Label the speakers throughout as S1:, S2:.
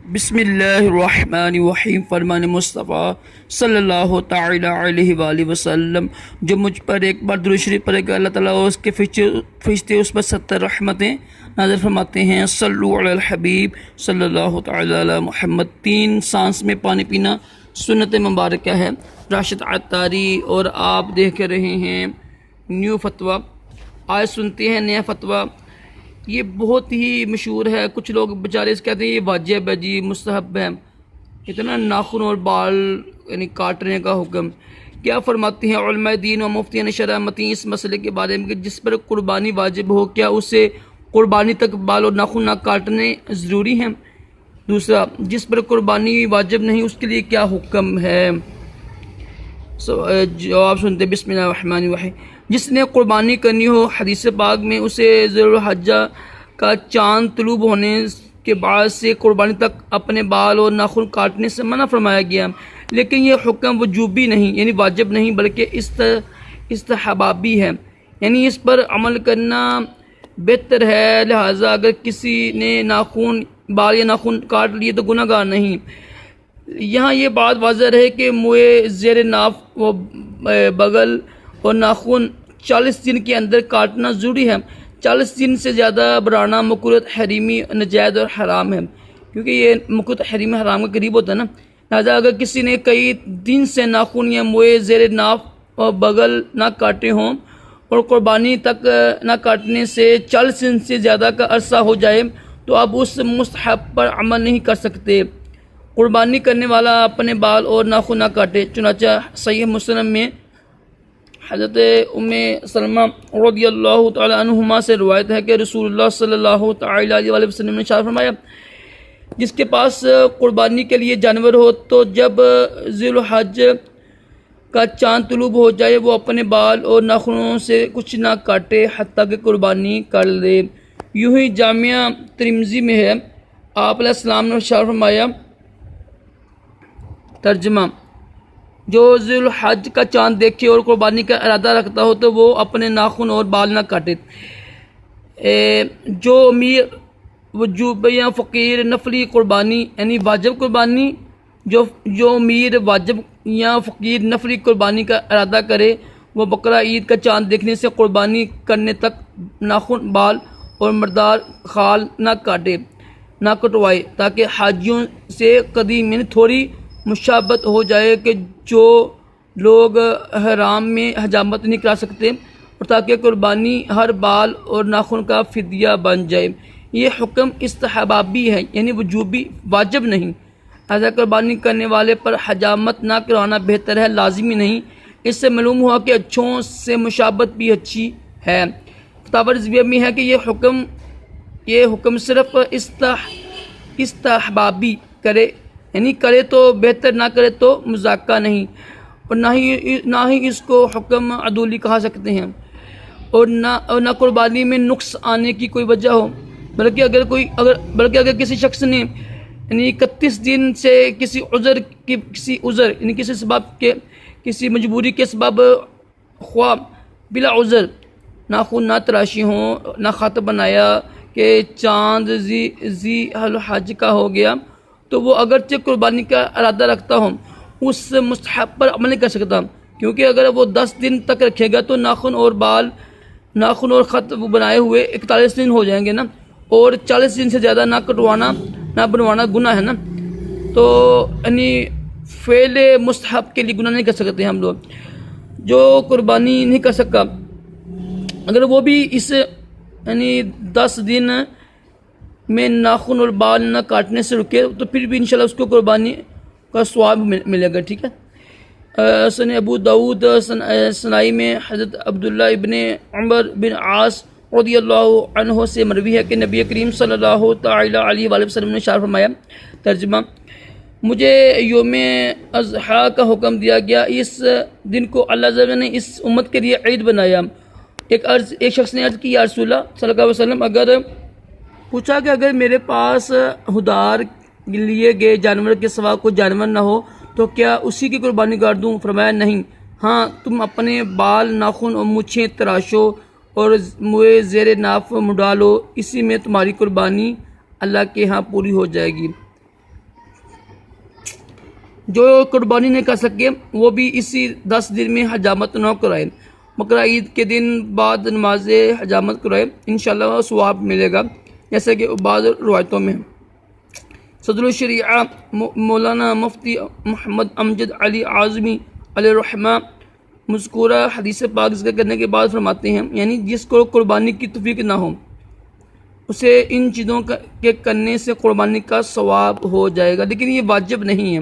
S1: बिस्मिल्लाहिर्रहमानिर्रहीम। फरमान मुस्तफ़ा सल्लल्लाहु ताला अलैहि वसल्लम जो मुझ पर एक बार दुरूद शरीफ पढ़ेगा, अल्लाह ताला उसके फरिश्ते उस पर 70 रहमतें नाज़िल फरमाते हैं। सल्लु अलल हबीब सल्लल्लाहु ताला अला मुहम्मद। 3 सांस में पानी पीना सुन्नत मुबारक है। राशिद अत्तारी और आप देख रहे हैं न्यू फतवा। आज सुनते हैं नया फतवा। ये बहुत ही मशहूर है। कुछ लोग बेचारे इस कहते हैं ये वाजिब है जी, मुस्तहब है। इतना नाखून और बाल यानी काटने का हुक्म क्या फरमाते हैं उलमाए दीन और मुफ्तियान शरअमती इस मसले के बारे में कि जिस पर कुर्बानी वाजिब हो, क्या उसे कुर्बानी तक बाल और नाखून ना काटने ज़रूरी हैं? दूसरा, जिस पर कुर्बानी वाजिब नहीं उसके लिए क्या हुक्म है? जवाब सुनते बिस्मिल्लाहिर्रहमानिर्रहीम। जिसने कुर्बानी करनी हो, हदीस पाक में उसे ज़ुल हज्जा का चाँद तुलूब होने के बाद से कुर्बानी तक अपने बाल और नाखून काटने से मना फरमाया गया। लेकिन यह हुक्म वजूबी नहीं यानी वाजिब नहीं बल्कि इस्तहबाबी है, यानी इस पर अमल करना बेहतर है। लिहाजा अगर किसी ने नाखून बाल या नाखून काट लिए तो गुनाहगार नहीं। यहाँ ये बात वाज़ह रहे कि मुँह ज़ेर नाफ व बगल और नाखून 40 दिन के अंदर काटना ज़रूरी है। 40 दिन से ज़्यादा बढ़ाना मकरूह हरीमी नजायज़ और हराम है, क्योंकि ये मकरूह हरीमी हराम के करीब होता है ना। लिहाजा अगर किसी ने कई दिन से नाखून या मुँह ज़ेर नाफ और बगल ना काटे हों और कुर्बानी तक ना काटने से 40 दिन से ज़्यादा का अरसा हो जाए तो अब उस मुस्तहब पर अमल नहीं कर सकते। कुर्बानी करने वाला अपने बाल और नाखून ना काटे। चुनाचा सहीह मुस्लिम में हज़रत उम्मे सलमा रज़ियल्लाहु तआला अन्हुमा से रिवायत है कि रसूलुल्लाह सल्लल्लाहु तआला अलैहि वसल्लम ने इरशाद फरमाया, जिसके पास कुर्बानी के लिए जानवर हो तो जब ज़ुल हज का चाँद तुलूब हो जाए वो अपने बाल और नाखूनों से कुछ ना काटे हत्ता कि कुर्बानी कर ले। यूँ ही जामिया तिरमिज़ी में है, आप अलैहिस्सलाम ने इरशाद फरमाया, तर्जमा, जो ज़ुल हज का चाँद देखे और कुर्बानी का इरादा रखता हो तो वो अपने नाखून और बाल ना काटे। जो अमीर वजूब या फ़कीर नफली कुर्बानी यानी वाजिब कुर्बानी, जो अमीर वाजिब या फ़कीर नफली कुर्बानी का इरादा करे वो बकरा ईद का चाँद देखने से कुर्बानी करने तक नाखून बाल और मर्दार खाल ना काटे ना कटवाए, ताकि हाजियों से कदीम यानी थोड़ी मुशाबत हो जाए कि जो लोग हराम में हजामत नहीं करा सकते, और ताकि कुर्बानी हर बाल और नाखून का फिदिया बन जाए। ये हुक्म इस्तहबाबी है यानी वजूबी, वाजिब नहीं। ऐसा कुर्बानी करने वाले पर हजामत ना करवाना बेहतर है, लाजिमी नहीं। इससे मालूम हुआ कि अच्छों से मुशाबत भी अच्छी है। फतावा रिज़विया में है कि ये हुक्म सिर्फ इस्तहबाबी करे यानी करे तो बेहतर, ना करे तो मजाका नहीं, और ना ही इसको हुक्म अदूली कहा सकते हैं, और ना कुर्बानी में नुक्स आने की कोई वजह हो। बल्कि अगर किसी शख्स ने यानी 31 दिन से किसी उज़र यानी किसी सबब के किसी मजबूरी के सबब ख्वाब बिला उज़र नाखून ना तराशी हों, ना ख़त बनाया कि चाँद जी हज का हो गया, तो वो अगरचे कुर्बानी का इरादा रखता हो उस मुस्तहब पर अमल नहीं कर सकता, क्योंकि अगर वो 10 दिन तक रखेगा तो नाखून और ख़त बनाए हुए 41 दिन हो जाएंगे ना, और 40 दिन से ज़्यादा ना बनवाना गुनाह है ना। तो यानी फ़ेल मुस्तहब के लिए गुनाह नहीं कर सकते हम लोग। जो कुर्बानी नहीं कर सका अगर वो भी इस यानी 10 दिन में नाखून और बाल न काटने से रुके तो फिर भी इंशाल्लाह उसको कुर्बानी का स्वाब मिलेगा। ठीक है। सन अबू दाऊद सनाई में हज़रत अब्दुल्ला इब्ने उमर बिन आस रज़ियल्लाहु अन्हु से मरवी है कि नबी करीम सल्लल्लाहु तआला अलैहि वसल्लम ने इरशाद फरमाया, तर्जुमा, मुझे यौम अज़हा का हुक्म दिया गया। इस दिन को अल्लाह ताला ने इस उम्मत के लिए ईद बनाया। एक शख्स ने अर्ज़ की, या रसूलल्लाह सल्लल्लाहु अलैहि वसल्लम, पूछा कि अगर मेरे पास हुदार लिए गए जानवर के सिवा कोई जानवर ना हो तो क्या उसी की कुर्बानी कर दूं? फरमाया, नहीं, हाँ, तुम अपने बाल नाखून और मूछें तराशो और मुँह ज़ेर नाफ मुड़ा लो, इसी में तुम्हारी कुर्बानी अल्लाह के यहाँ पूरी हो जाएगी। जो कुर्बानी नहीं कर सके वो भी इसी 10 दिन में हजामत न कराए, बकरा ईद के दिन बाद नमाज हजामत कराए, इंशाल्लाह सवाब मिलेगा, जैसे कि बाद रवायतों में। सदरुल शरीआ मौलाना मुफ्ती मोहम्मद अमजद अली आज़मी अलैहिर्रहमा मज़कूरा हदीस पाक ज़िक्र करने के बाद फरमाते हैं, यानी जिसको कुर्बानी की तौफीक ना हो उसे इन चीज़ों के करने से कुर्बानी का सवाब हो जाएगा, लेकिन ये वाजिब नहीं है।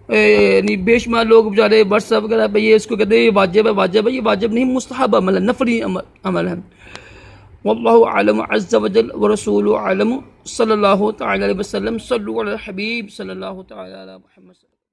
S1: यानी बेशुमार लोग बेचारे व्हाट्सएप वगैरह पे ये इसको कहते हैं ये वाजिब है, ये वाजिब नहीं, मुस्तहब अमल है, नफली अमल है। वल्लाहु आलम अज़्ज़ व जल व रसूलुहु आलम सल्लल्लाहु तआला अलैहि वसल्लम सल्लु अला हबीब सल्लल्लाहु तआला अला मुहम्मद।